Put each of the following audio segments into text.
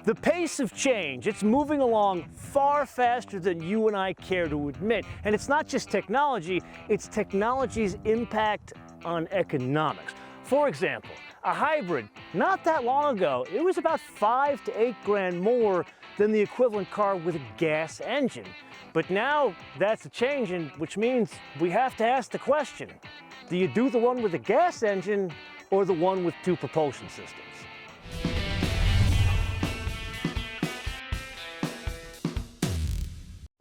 The pace of change, it's moving along far faster than you and I care to admit. And it's not just technology, it's technology's impact on economics. For example, a hybrid, not that long ago, it was about 5 to 8 grand more than the equivalent car with a gas engine. But now that's changing, which means we have to ask the question, do you do the one with a gas engine or the one with 2 propulsion systems?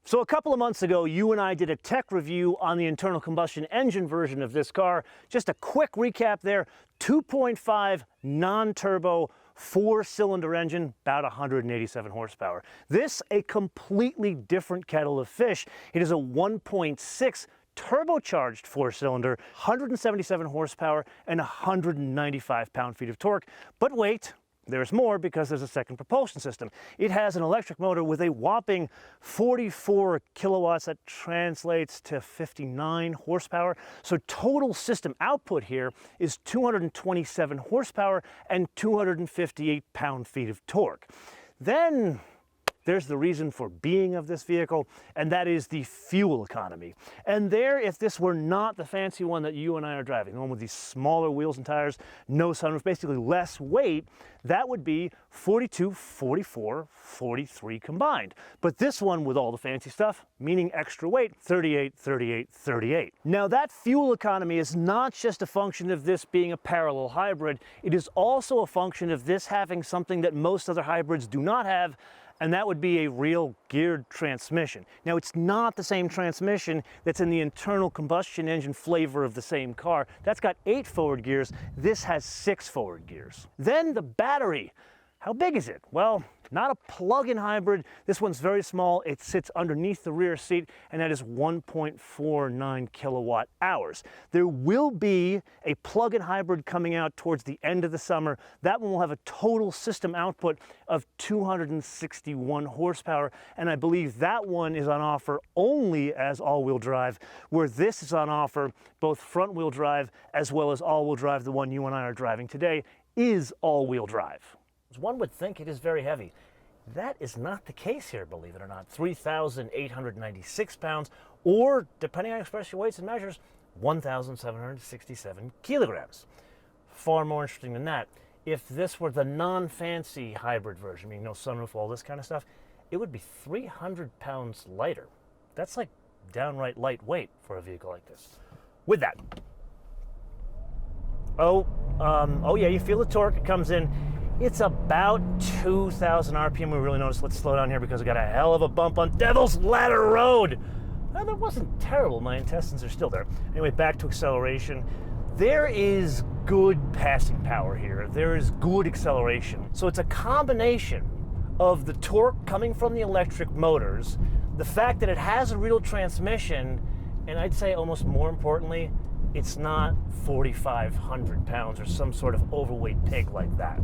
So a couple of months ago, you and I did a tech review on the internal combustion engine version of this car. Just a quick recap there, 2.5 non-turbo, 4-cylinder engine, about 187 horsepower. This, a completely different kettle of fish. It is a 1.6 turbocharged 4-cylinder, 177 horsepower, and 195 pound-feet of torque. But wait, there's more because there's a second propulsion system. It has an electric motor with a whopping 44 kilowatts. That translates to 59 horsepower. So total system output here is 227 horsepower and 258 pound-feet of torque. Then there's the reason for being of this vehicle, and that is the fuel economy. And there, if this were not the fancy one that you and I are driving, the one with these smaller wheels and tires, no sunroof, basically less weight, that would be 42, 44, 43 combined. But this one with all the fancy stuff, meaning extra weight, 38, 38, 38. Now that fuel economy is not just a function of this being a parallel hybrid, it is also a function of this having something that most other hybrids do not have, and that would be a real geared transmission. Now, it's not the same transmission that's in the internal combustion engine flavor of the same car. That's got 8 forward gears. This has 6 forward gears. Then the battery. How big is it? Well, not a plug-in hybrid. This one's very small. It sits underneath the rear seat, and that is 1.49 kilowatt hours. There will be a plug-in hybrid coming out towards the end of the summer. That one will have a total system output of 261 horsepower, and I believe that one is on offer only as all-wheel drive, where this is on offer both front-wheel drive as well as all-wheel drive. The one you and I are driving today is all-wheel drive. One would think it is very heavy. That is not the case here, believe it or not. 3,896 pounds, or, depending on express your weights and measures, 1,767 kilograms. Far more interesting than that, if this were the non-fancy hybrid version, meaning no sunroof, all this kind of stuff, it would be 300 pounds lighter. That's like downright lightweight for a vehicle like this. With that, oh yeah, you feel the torque. It comes in. It's about 2,000 RPM. We really notice. Let's slow down here because we got a hell of a bump on Devil's Ladder Road. Well, that wasn't terrible. My intestines are still there. Anyway, back to acceleration. There is good passing power here. There is good acceleration. So it's a combination of the torque coming from the electric motors, the fact that it has a real transmission, and I'd say almost more importantly, it's not 4,500 pounds or some sort of overweight pig like that.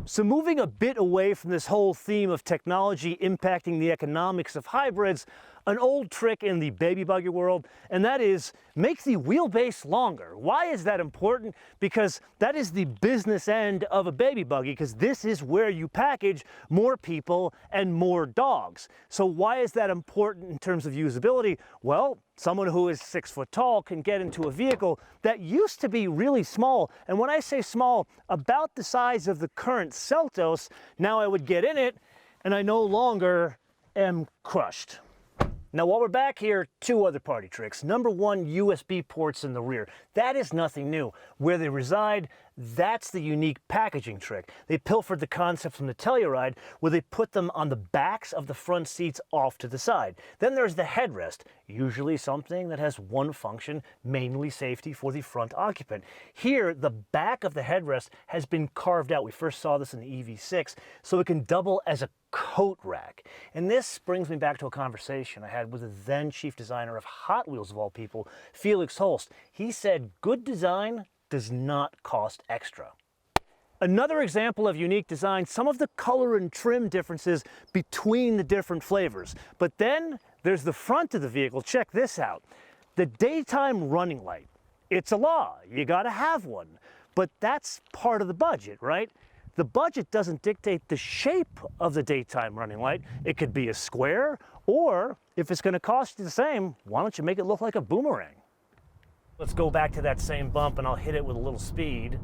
So moving a bit away from this whole theme of technology impacting the economics of hybrids, an old trick in the baby buggy world, and that is make the wheelbase longer. Why is that important? Because that is the business end of a baby buggy, because this is where you package more people and more dogs. So why is that important in terms of usability? Well, someone who is 6 foot tall can get into a vehicle that used to be really small. And when I say small, about the size of the current Seltos, now I would get in it and I no longer am crushed. Now, while we're back here, 2 other party tricks. Number 1, USB ports in the rear. That is nothing new. Where they reside, that's the unique packaging trick. They pilfered the concept from the Telluride, where they put them on the backs of the front seats off to the side. Then there's the headrest, usually something that has one function, mainly safety for the front occupant. Here, the back of the headrest has been carved out. We first saw this in the EV6, so it can double as a coat rack. And this brings me back to a conversation I had with the then chief designer of Hot Wheels, of all people, Felix Holst. He said, good design does not cost extra. Another example of unique design, some of the color and trim differences between the different flavors. But then there's the front of the vehicle. Check this out. The daytime running light. It's a law. You gotta have one. But that's part of the budget, right? The budget doesn't dictate the shape of the daytime running light. It could be a square, or if it's going to cost you the same, why don't you make it look like a boomerang? Let's go back to that same bump and I'll hit it with a little speed.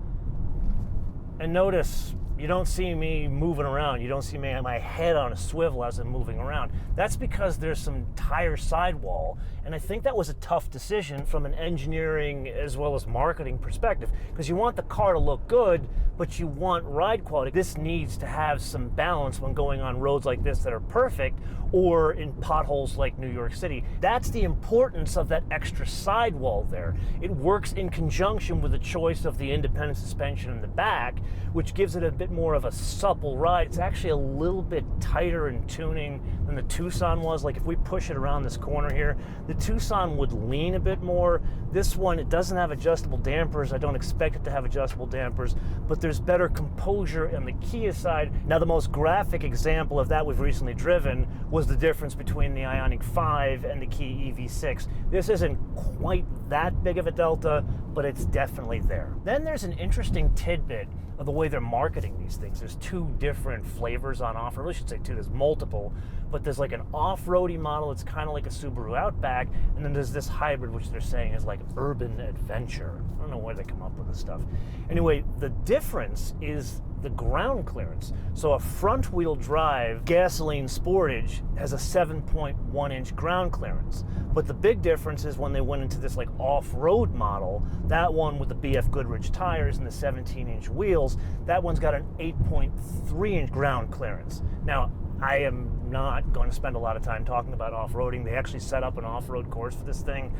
And notice, you don't see me moving around. You don't see me my head on a swivel as I'm moving around. That's because there's some tire sidewall, and I think that was a tough decision from an engineering as well as marketing perspective, because you want the car to look good, but you want ride quality. This needs to have some balance when going on roads like this that are perfect, or in potholes like New York City. That's the importance of that extra sidewall there. It works in conjunction with the choice of the independent suspension in the back, which gives it a bit more of a supple ride. It's actually a little bit tighter in tuning than the Tucson was. Like if we push it around this corner here, the Tucson would lean a bit more. This one, it doesn't have adjustable dampers. I don't expect it to have adjustable dampers, but there's better composure on the Kia side. Now, the most graphic example of that we've recently driven was the difference between the Ioniq 5 and the Kia EV6. This isn't quite that big of a delta, but it's definitely there. Then there's an interesting tidbit of the way they're marketing these things. There's two different flavors on offer. I should say two, there's multiple, but there's like an off-roady model. It's kind of like a Subaru Outback, and then there's this hybrid, which they're saying is like urban adventure. I don't know where they come up with this stuff. Anyway, the difference is the ground clearance. So a front-wheel drive gasoline Sportage has a 7.1-inch ground clearance. But the big difference is when they went into this like off-road model, that one with the BF Goodrich tires and the 17-inch wheels, that one's got an 8.3-inch ground clearance. Now, I am not going to spend a lot of time talking about off-roading. They actually set up an off-road course for this thing.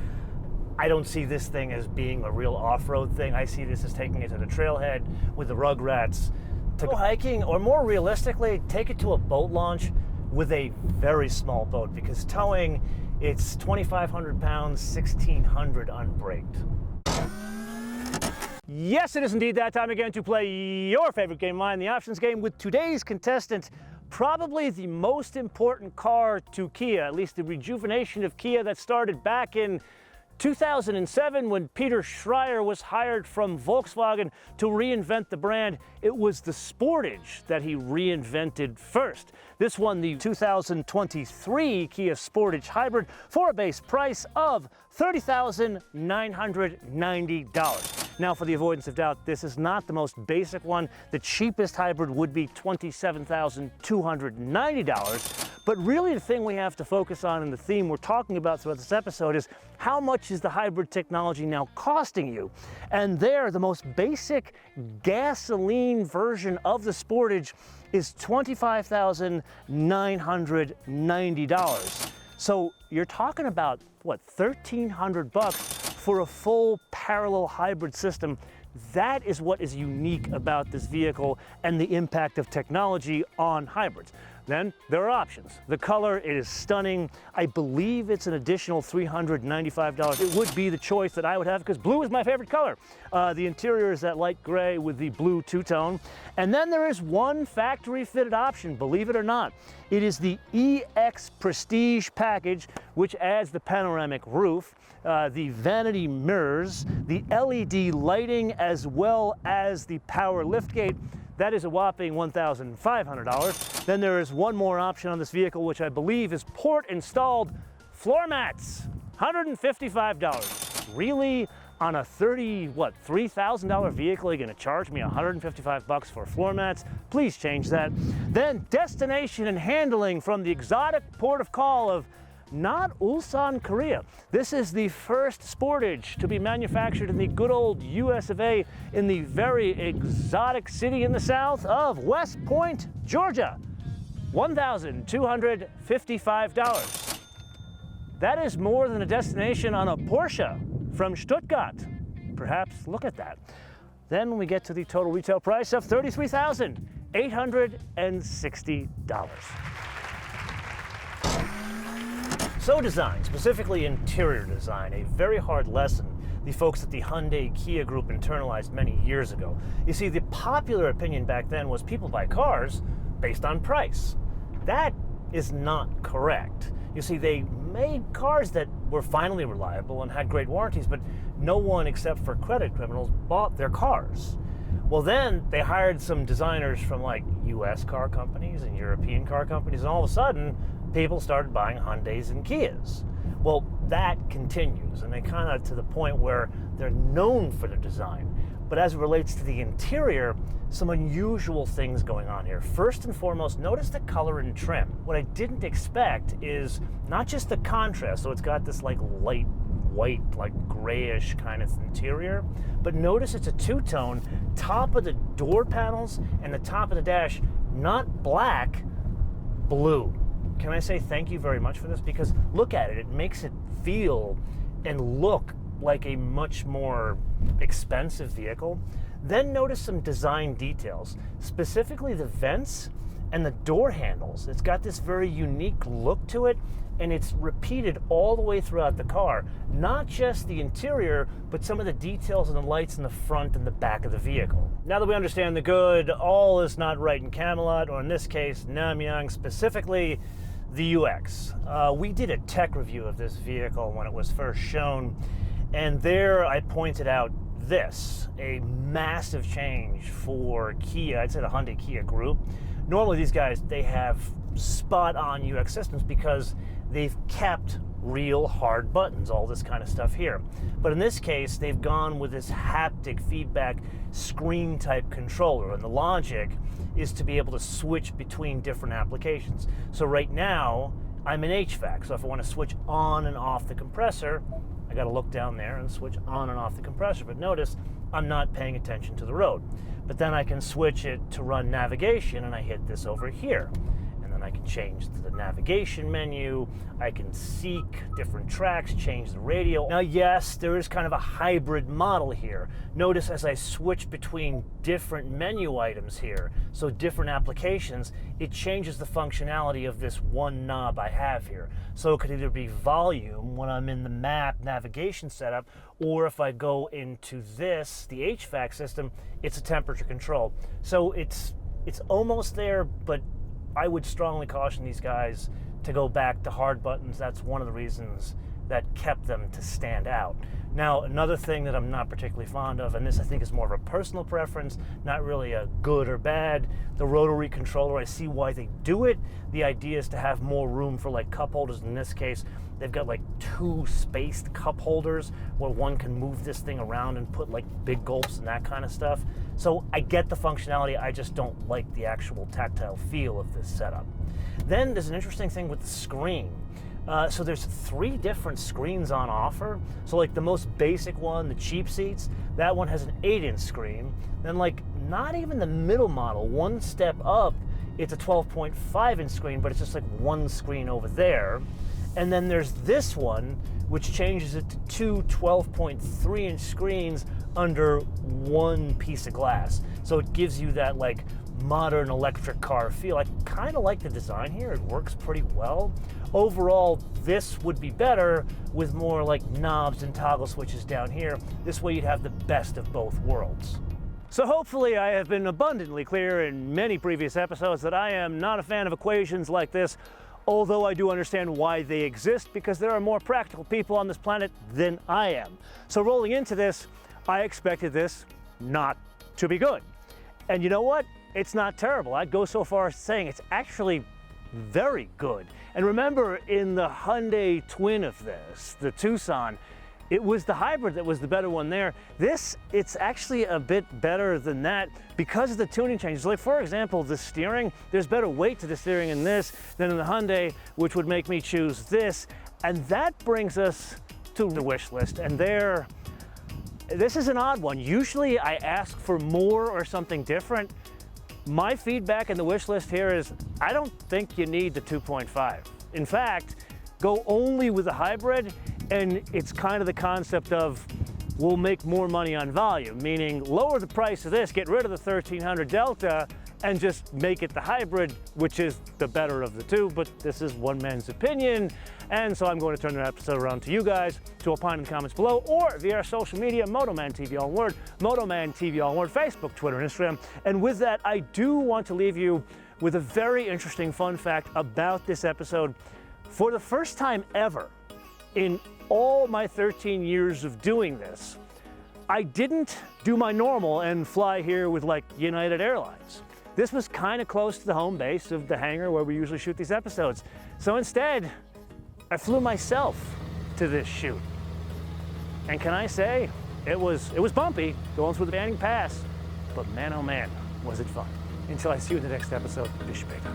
I don't see this thing as being a real off-road thing. I see this as taking it to the trailhead with the Rugrats, to go hiking, or more realistically, take it to a boat launch with a very small boat, because towing, it's 2,500 pounds, 1,600 unbraked. Yes, it is indeed that time again to play your favorite game of mine, the options game, with today's contestant, probably the most important car to Kia, at least the rejuvenation of Kia that started back in 2007 when Peter Schreier was hired from Volkswagen to reinvent the brand. It was the Sportage that he reinvented first. This won the 2023 Kia Sportage Hybrid for a base price of $30,990. Now, for the avoidance of doubt, this is not the most basic one. The cheapest hybrid would be $27,290. But really the thing we have to focus on, and the theme we're talking about throughout this episode, is how much is the hybrid technology now costing you? And there, the most basic gasoline version of the Sportage is $25,990. So you're talking about, what, $1,300 for a full parallel hybrid system. That is what is unique about this vehicle and the impact of technology on hybrids. Then there are options. The color, it is stunning. I believe it's an additional $395. It would be the choice that I would have because blue is my favorite color. The interior is that light gray with the blue two-tone. And then there is one factory-fitted option, believe it or not. It is the EX Prestige package, which adds the panoramic roof, the vanity mirrors, the LED lighting, as well as the power liftgate. That is a whopping $1,500. Then there is one more option on this vehicle, which I believe is port-installed floor mats, $155. Really? On a $3,000 vehicle, you're gonna charge me $155 for floor mats? Please change that. Then destination and handling from the exotic port of call of not Ulsan, Korea. This is the first Sportage to be manufactured in the good old US of A in the very exotic city in the south of West Point, Georgia. $1,255. That is more than a destination on a Porsche from Stuttgart. Perhaps look at that. Then we get to the total retail price of $33,860. So design, specifically interior design, a very hard lesson the folks at the Hyundai Kia Group internalized many years ago. You see, the popular opinion back then was people buy cars based on price. That is not correct. You see, they made cars that were finally reliable and had great warranties, but no one except for credit criminals bought their cars. Well, then they hired some designers from like US car companies and European car companies, and all of a sudden people started buying Hyundais and Kias. Well, that continues, and they kind of to the point where they're known for their design. But as it relates to the interior, some unusual things going on here. First and foremost, notice the color and trim. What I didn't expect is not just the contrast, so it's got this like light white, like grayish kind of interior, but notice it's a two-tone, top of the door panels and the top of the dash, not black, blue. Can I say thank you very much for this? Because look at it, it makes it feel and look like a much more expensive vehicle. Then notice some design details, specifically the vents and the door handles. It's got this very unique look to it, and it's repeated all the way throughout the car. Not just the interior, but some of the details and the lights in the front and the back of the vehicle. Now that we understand the good, all is not right in Camelot, or in this case, Namyang, specifically the UX. We did a tech review of this vehicle when it was first shown, and there I pointed out this, a massive change for Kia, I'd say the Hyundai Kia group. Normally these guys, they have spot-on UX systems because they've kept real hard buttons, all this kind of stuff here. But in this case, they've gone with this haptic feedback screen type controller, and the logic is to be able to switch between different applications. So right now, I'm in HVAC, so if I want to switch on and off the compressor, I got to look down there and switch on and off the compressor. But notice, I'm not paying attention to the road. But then I can switch it to run navigation, and I hit this over here. And then I can change the navigation menu, I can seek different tracks, change the radio. Now yes, there is kind of a hybrid model here. Notice as I switch between different menu items here, so different applications, it changes the functionality of this one knob I have here. So it could either be volume when I'm in the map navigation setup, or if I go into this, the HVAC system, it's a temperature control. So it's almost there, but I would strongly caution these guys to go back to hard buttons. That's one of the reasons that kept them to stand out. Now, another thing that I'm not particularly fond of, and this I think is more of a personal preference, not really a good or bad, the rotary controller, I see why they do it. The idea is to have more room for like cup holders. In this case, they've got like two spaced cup holders where one can move this thing around and put like big gulps and that kind of stuff. So I get the functionality, I just don't like the actual tactile feel of this setup. Then there's an interesting thing with the screen. So there's 3 different screens on offer. So like the most basic one, the cheap seats, that one has an 8-inch screen. Then like not even the middle model, one step up, it's a 12.5-inch screen, but it's just like one screen over there. And then there's this one, which changes it to 2 12.3-inch screens under one piece of glass. So it gives you that like modern electric car feel. I kind of like the design here. It works pretty well. Overall, this would be better with more like knobs and toggle switches down here. This way you'd have the best of both worlds. So hopefully I have been abundantly clear in many previous episodes that I am not a fan of equations like this, although I do understand why they exist, because there are more practical people on this planet than I am. So rolling into this, I expected this not to be good. And you know what? It's not terrible. I'd go so far as saying it's actually very good. And remember, in the Hyundai twin of this, the Tucson, it was the hybrid that was the better one there. This, it's actually a bit better than that because of the tuning changes. Like for example, the steering, there's better weight to the steering in this than in the Hyundai, which would make me choose this. And that brings us to the wish list. And this is an odd one. Usually I ask for more or something different. My feedback in the wish list here is, I don't think you need the 2.5. In fact, go only with the hybrid, and it's kind of the concept of, we'll make more money on volume, meaning lower the price of this, get rid of the 1300 Delta, and just make it the hybrid, which is the better of the two, but this is one man's opinion. And so I'm going to turn the episode around to you guys to opine in the comments below, or via our social media, MotoManTV, all one word, MotoManTV, all one word, Facebook, Twitter, and Instagram. And with that, I do want to leave you with a very interesting fun fact about this episode. For the first time ever in all my 13 years of doing this, I didn't do my normal and fly here with like United Airlines. This was kind of close to the home base of the hangar where we usually shoot these episodes. So instead, I flew myself to this shoot. And can I say, it was bumpy, going through the Banning Pass, but man oh man, was it fun. Until I see you in the next episode, Bishopega.